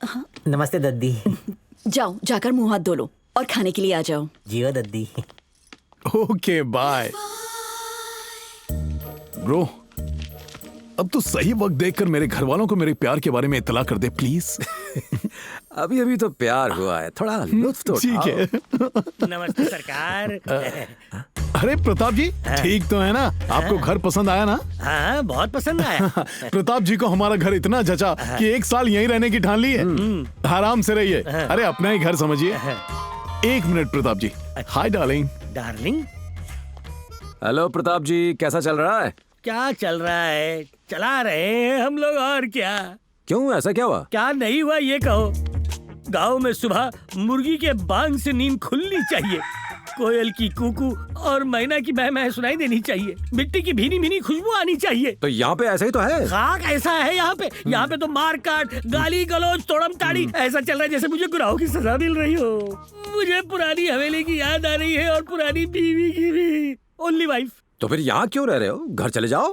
नमस्ते दद्दी। जाओ, जाकर मुंह हाथ धो लो और खाने के लिए आ जाओ। जियो दद्दी। Okay bye bro. अब तो सही वक्त देखकर मेरे घर वालों को मेरे प्यार के बारे में इत्तला कर दे प्लीज। अभी अभी तो प्यार हुआ है, थोड़ा लुत्फ तो ठीक उठाओ। है। नमस्ते सरकार। अरे प्रताप जी, ठीक तो है ना? आपको घर पसंद आया ना? हाँ, बहुत पसंद आया। प्रताप जी को हमारा घर इतना जचा कि 1 साल यहीं रहने की ठान ली है। आराम से रहिए, अरे अपना ही घर समझिए। 1 minute Pratap ji. Hi darling. Darling, hello Pratap ji, कैसा चल रहा है? क्या चल रहा है? चला रहे हैं हम लोग, और क्या। क्यों, ऐसा क्या हुआ? क्या नहीं हुआ ये कहो। गांव में सुबह मुर्गी के बांग से नींद खुलनी चाहिए, कोयल की कूकू और मैना की मैं सुनाई देनी चाहिए, मिट्टी की भीनी भीनी खुशबू आनी चाहिए। तो यहाँ पे ऐसा ही तो है। खाक ऐसा है यहाँ पे तो मार काट, गाली गलौज, तोड़म ताड़ी ऐसा चल रहा है जैसे मुझे गुनाहों की सजा मिल रही हो। मुझे पुरानी हवेली की याद आ रही है और पुरानी बीवी की भी, ओनली वाइफ। तो फिर यहाँ क्यों रह रहे हो? घर चले जाओ।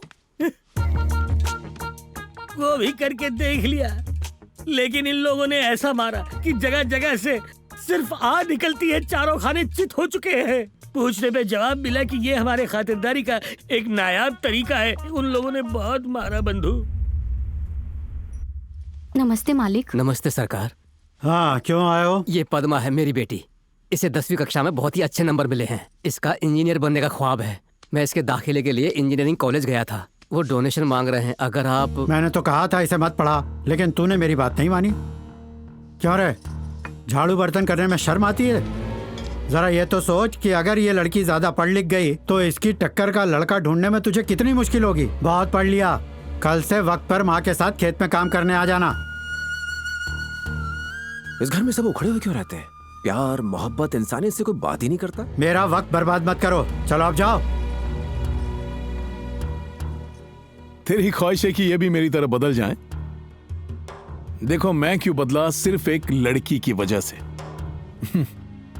वो भी करके देख लिया, लेकिन इन लोगों ने ऐसा मारा कि जगह जगह से सिर्फ आग निकलती है, चारों खाने चित हो चुके हैं। पूछने पे जवाब मिला कि ये हमारे खातिरदारी का एक नायाब तरीका है। उन लोगों ने बहुत मारा बंधु। नमस्ते मालिक। नमस्ते सरकार। हाँ, क्यों आए हो? ये पद्मा है मेरी बेटी। इसे 10वीं कक्षा में बहुत ही अच्छे नंबर मिले हैं। इसका इंजीनियर बनने का ख्वाब है। मैं इसके दाखिले के लिए इंजीनियरिंग कॉलेज गया था, वो डोनेशन मांग रहे हैं। अगर आप... मैंने तो कहा था इसे मत पढ़ा, लेकिन तूने मेरी बात नहीं मानी। क्यों रे, झाड़ू बर्तन करने में शर्म आती है? जरा ये तो सोच कि अगर ये लड़की ज्यादा पढ़ लिख गई तो इसकी टक्कर का लड़का ढूंढने में तुझे कितनी मुश्किल होगी। बहुत पढ़ लिया, कल से वक्त पर माँ के साथ खेत में काम करने आ जाना। इस घर में सब उखड़े हुए क्यों रहते हैं? प्यार, मोहब्बत, इंसानियत से कोई बात ही नहीं करता। मेरा वक्त बर्बाद मत करो, चलो अब जाओ। तेरी ख्वाहिश है कि ये भी मेरी तरह बदल जाएं? देखो, मैं क्यों बदला, सिर्फ एक लड़की की वजह से।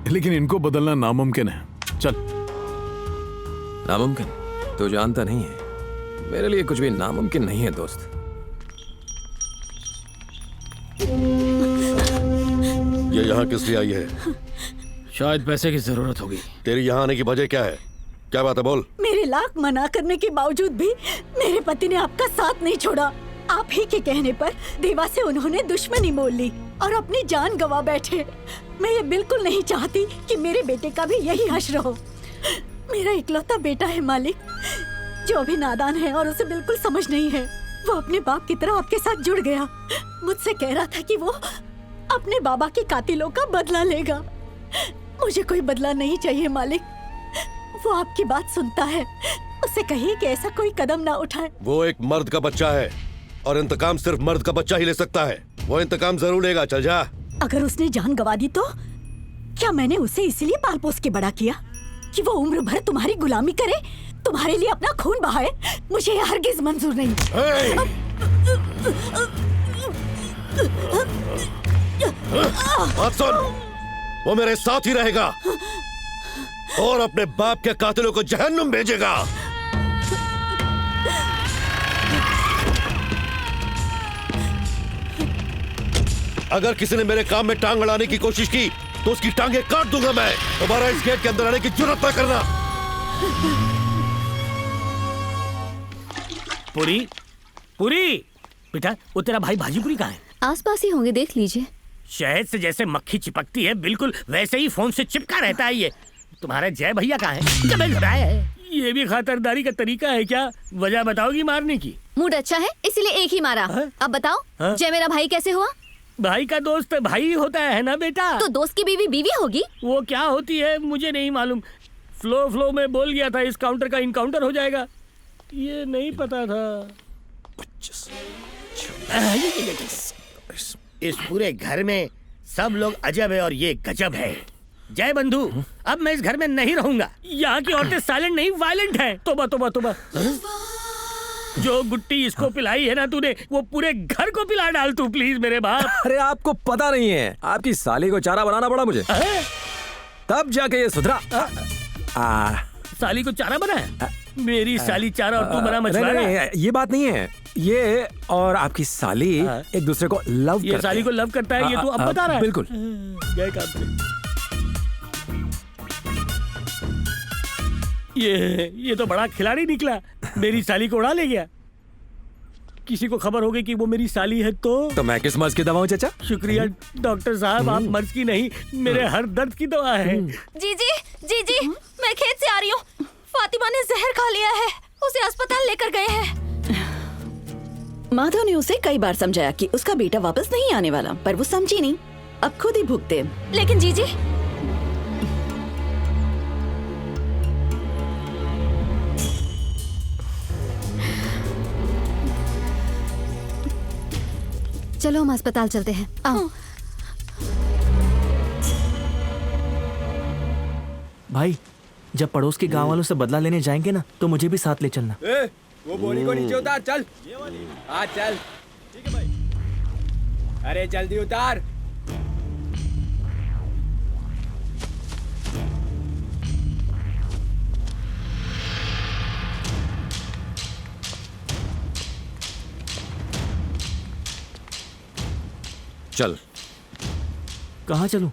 लेकिन इनको बदलना नामुमकिन है। चल। नामुमकिन? तो जानता नहीं है, मेरे लिए कुछ भी नामुमकिन नहीं है दोस्त। ये यहाँ किस लिए आई है? शायद पैसे की जरूरत होगी। तेरी यहाँ आने की वजह क्या है? क्या बात है, बोल। मेरे लाख मना करने के बावजूद भी मेरे पति ने आपका साथ नहीं छोड़ा। आप ही के कहने पर देवा से उन्होंने दुश्मनी मोल ली और अपनी जान गंवा बैठे। मैं ये बिल्कुल नहीं चाहती कि मेरे बेटे का भी यही हश्र हो। मेरा इकलौता बेटा है मालिक, जो अभी नादान है और उसे बिल्कुल समझ नहीं है। वो अपने बाप की तरह आपके साथ जुड़ गया। मुझसे कह रहा था कि वो अपने बाबा के कातिलों का बदला लेगा। मुझे कोई बदला नहीं चाहिए मालिक। वो आपकी बात सुनता है, उसे कहिए कि ऐसा कोई कदम ना उठाए। वो एक मर्द का बच्चा है और इंतकाम सिर्फ मर्द का बच्चा ही ले सकता है। वो इंतकाम जरूर लेगा, चल जा। अगर उसने जान गंवा दी तो? क्या मैंने उसे इसीलिए पाल पोस के बड़ा किया कि वो उम्र भर तुम्हारी गुलामी करे, तुम्हारे लिए अपना खून बहाए? मुझे यह हरगिज मंजूर नहीं। बात सुन, वो मेरे साथ ही रहेगा और अपने बाप के कातिलों को जहन्नुम भेजेगा। अगर किसी ने मेरे काम में टांग अड़ाने की कोशिश की तो उसकी टांगे काट दूंगा मैं। दोबारा इस गेट के अंदर आने की जुर्रत न करना। पूरी, पूरी बेटा, वो तेरा भाई भाजीपुरी कहाँ है? आसपास ही होंगे, देख लीजिए। शहद से जैसे मक्खी चिपकती है, बिल्कुल वैसे ही फोन से चिपका रहता है ये। तुम्हारे जय भैया कहाँ हैं? कब घुराया है? ये भी खातिरदारी का तरीका है क्या? वजह बताओगी मारने की? मूड अच्छा है इसलिए एक ही मारा। अब बताओ, जय मेरा भाई कैसे हुआ? भाई का दोस्त भाई होता है ना बेटा? तो दोस्त की बीवी बीवी होगी। वो क्या होती है मुझे नहीं मालूम। फ्लो में बोल गया था इस काउंटर का इनकाउंटर हो जाएगा, ये नहीं पता था। इस पूरे घर में सब लोग अजब है और ये गजब है। जय बंधु, अब मैं इस घर में नहीं रहूंगा। यहाँ की औरतें साइलेंट नहीं वायलेंट हैं। तोबा तोबा तोबा। जो गुट्टी इसको पिलाई है ना तूने, वो पूरे घर को पिला डाल तू प्लीज मेरे बाप। अरे आपको पता नहीं है, आपकी साली को चारा बनाना पड़ा मुझे, तब जाके ये सुधरा। साली को चारा बनाया? मेरी साली चारा और तू बना मछुआरा। ये बात नहीं है। ये और आपकी साली एक दूसरे को लव ये साली को लव करता है, ये तू अब बता रहा है। बिल्कुल। गए काम से। ये तो बड़ा खिलाड़ी निकला, मेरी साली को उड़ा ले गया। किसी को खबर हो गई कि वो मेरी साली है तो मैं किस मर्ज की दवा हूँ चाचा? शुक्रिया डॉक्टर साहब, आप मर्ज की नहीं, मेरे हर दर्द की दवा है। जीजी मैं खेत से आ रही हूँ। फातिमा ने जहर खा लिया है, उसे अस्पताल लेकर गए हैं। माधव ने उसे कई बार समझाया कि उसका बेटा वापस नहीं आने वाला, पर वो समझी नहीं। अब खुद ही भुगते। लेकिन जीजी चलो हम अस्पताल चलते हैं। आओ। भाई जब पड़ोस के गांव वालों से बदला लेने जाएंगे ना तो मुझे भी साथ ले चलना। वो बोरी को नीचे उतार, चल। हाँ चल। ठीक है भाई। अरे जल्दी उतार। चल। कहाँ चलूं?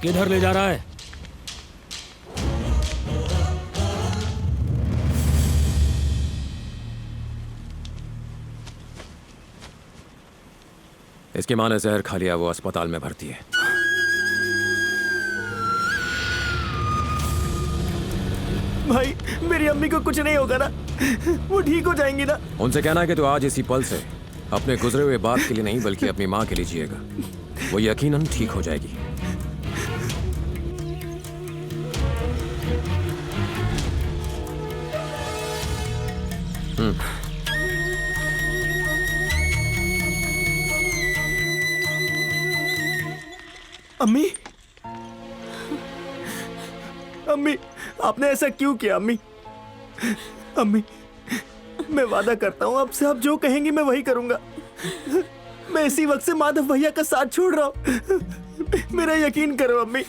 किधर ले जा रहा है? इसकी माँ ने जहर खा लिया, वो अस्पताल में भर्ती है। भाई मेरी अम्मी को कुछ नहीं होगा ना? वो ठीक हो जाएंगी ना? उनसे कहना कि तू आज इसी पल से अपने गुजरे हुए बाप के लिए नहीं बल्कि अपनी माँ के लिए जिएगा। वो यकीनन ठीक हो जाएगी। अम्मी, अम्मी आपने ऐसा क्यों किया? अम्मी, अम्मी मैं वादा करता हूँ आपसे, आप जो कहेंगी मैं वही करूंगा। मैं इसी वक्त से माधव भैया का साथ छोड़ रहा हूँ, मेरा यकीन करो अम्मी।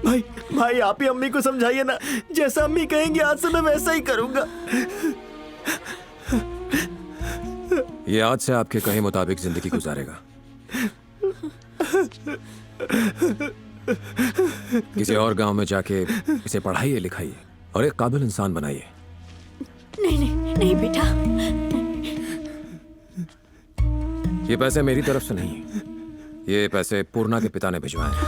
भाई भाई आप ही अम्मी को समझाइए ना, जैसा अम्मी कहेंगी आज से मैं वैसा ही करूंगा। ये आज से आपके कहे मुताबिक जिंदगी गुजारेगा। किसी और गांव में जाके इसे पढ़ाइए लिखाइए और एक काबिल इंसान बनाइए। नहीं नहीं नहीं बेटा, ये पैसे मेरी तरफ से नहीं, ये पैसे पूर्णा के पिता ने भिजवाए हैं।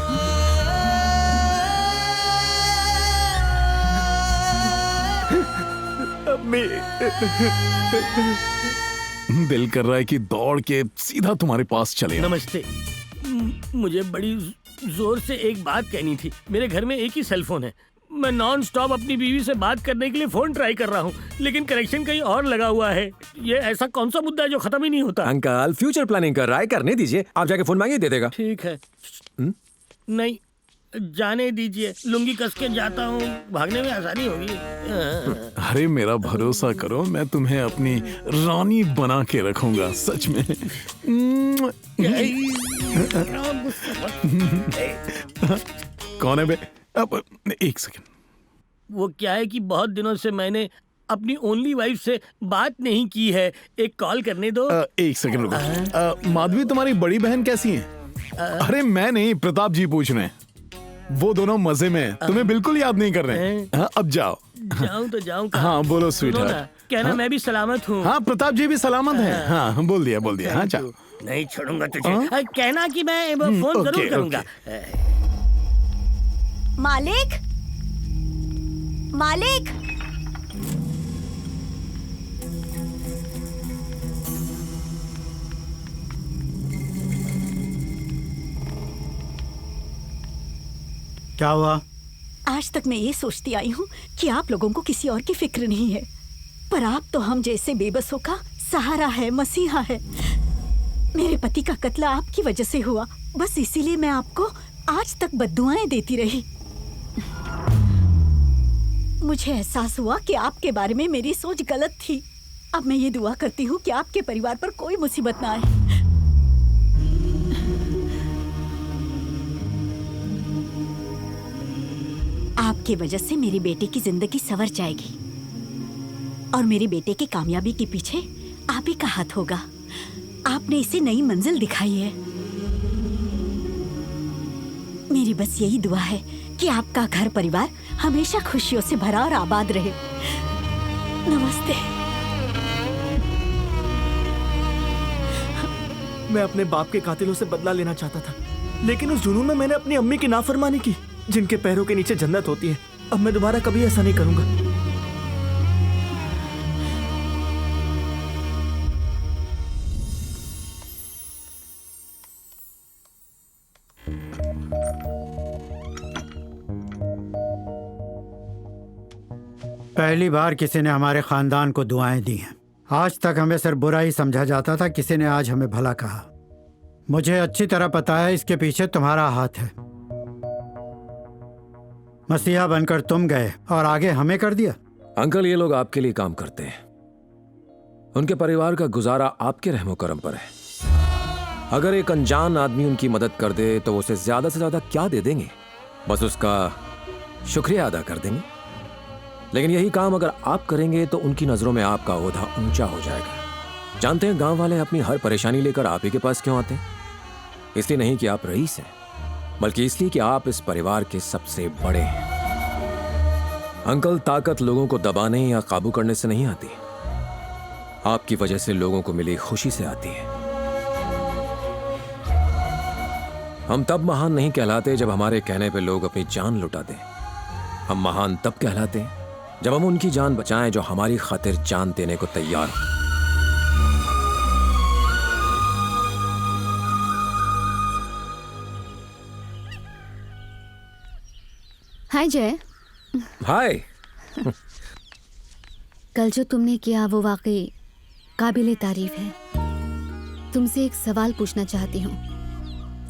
अम्मी, दिल कर रहा है कि दौड़ के सीधा तुम्हारे पास चले। नमस्ते, मुझे बड़ी जोर से एक बात कहनी थी। मेरे घर में एक ही सेल फोन है, मैं नॉन स्टॉप अपनी बीवी से बात करने के लिए फोन ट्राई कर रहा हूँ, लेकिन कनेक्शन कहीं और लगा हुआ है। ये ऐसा कौन सा मुद्दा है जो खत्म ही नहीं होता? अंकल फ्यूचर प्लानिंग कर रहा है, करने दीजिए। आप जाके फोन मांगिए, दे देगा। ठीक है। नहीं जाने दीजिए, लुंगी कस के जाता हूँ, भागने में आसानी होगी। अरे मेरा भरोसा करो, मैं तुम्हें अपनी रानी बना के रखूंगा, सच में। कौन है बे? अब एक सेकंड। वो क्या है कि बहुत दिनों से मैंने अपनी ओनली वाइफ से बात नहीं की है, एक कॉल करने दो। एक सेकंड रुको। माधवी तुम्हारी बड़ी बहन कैसी है? अरे मैं नहीं, प्रताप जी पूछ रहे हैं। वो दोनों मजे में हैं, तुम्हें बिल्कुल याद नहीं कर रहे हैं। हाँ, अब जाओ। जाऊं तो जाऊं कहाँ? हाँ बोलो स्वीटहार्ट। कहना हाँ? मैं भी सलामत हूँ। हाँ प्रताप जी भी सलामत हैं। हाँ बोल दिया। हाँ जाओ। नहीं छोड़ूंगा तुझे। कहना कि मैं फोन जरूर करूंगा। मालिक, मालिक, क्या हुआ? आज तक मैं ये सोचती आई हूँ कि आप लोगों को किसी और की फिक्र नहीं है, पर आप तो हम जैसे बेबसों का सहारा है, मसीहा है। मेरे पति का कत्ल आपकी वजह से हुआ, बस इसीलिए मैं आपको आज तक बद्दुआएं देती रही। मुझे एहसास हुआ कि आपके बारे में मेरी सोच गलत थी। अब मैं ये दुआ करती हूँ कि आपके परिवार पर कोई मुसीबत ना आए। आपकी वजह से मेरी बेटी की जिंदगी संवर जाएगी और मेरी बेटे की कामयाबी के पीछे आप ही का हाथ होगा। आपने इसे नई मंजिल दिखाई है। मेरी बस यही दुआ है कि आपका घर परिवार हमेशा खुशियों से भरा और आबाद रहे। नमस्ते। मैं अपने बाप के कातिलों से बदला लेना चाहता था, लेकिन उस जुनून में मैंने अपनी अम्मी की नाफरमानी की, जिनके पैरों के नीचे जन्नत होती है। अब मैं दोबारा कभी ऐसा नहीं करूंगा। पहली बार किसी ने हमारे खानदान को दुआएं दी हैं। आज तक हमें सिर्फ बुरा ही समझा जाता था, किसी ने आज हमें भला कहा। मुझे अच्छी तरह पता है इसके पीछे तुम्हारा हाथ है। मसीहा बनकर तुम गए और आगे हमें कर दिया। अंकल, ये लोग आपके लिए काम करते हैं। उनके परिवार का गुजारा आपके रहमो करम पर है। अगर एक अनजान आदमी उनकी मदद कर दे तो उसे ज्यादा से ज्यादा क्या दे देंगे? बस उसका शुक्रिया अदा कर देंगे। लेकिन यही काम अगर आप करेंगे तो उनकी नजरों में आपका ओहदा ऊंचा हो जाएगा। जानते हैं गांव वाले अपनी हर परेशानी लेकर आप ही के पास क्यों आते हैं? इसलिए नहीं कि आप रईस हैं, बल्कि इसलिए कि आप इस परिवार के सबसे बड़े हैं। अंकल, ताकत लोगों को दबाने या काबू करने से नहीं आती, आपकी वजह से लोगों को मिली खुशी से आती है। हम तब महान नहीं कहलाते जब हमारे कहने पे लोग अपनी जान लुटा दें। हम महान तब कहलाते हैं जब हम उनकी जान बचाएं जो हमारी खातिर जान देने को तैयार हो। हाय जय। हाय। कल जो तुमने किया वो वाकई काबिले तारीफ है। तुमसे एक सवाल पूछना चाहती हूँ,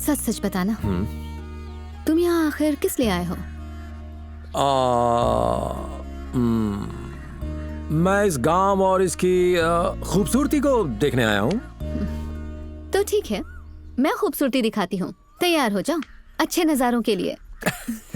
सच सच बताना। तुम यहाँ आखिर किस लिए आए हो? मैं इस गांव और इसकी खूबसूरती को देखने आया हूँ। तो ठीक है, मैं खूबसूरती दिखाती हूँ। तैयार हो जाओ अच्छे नजारों के लिए।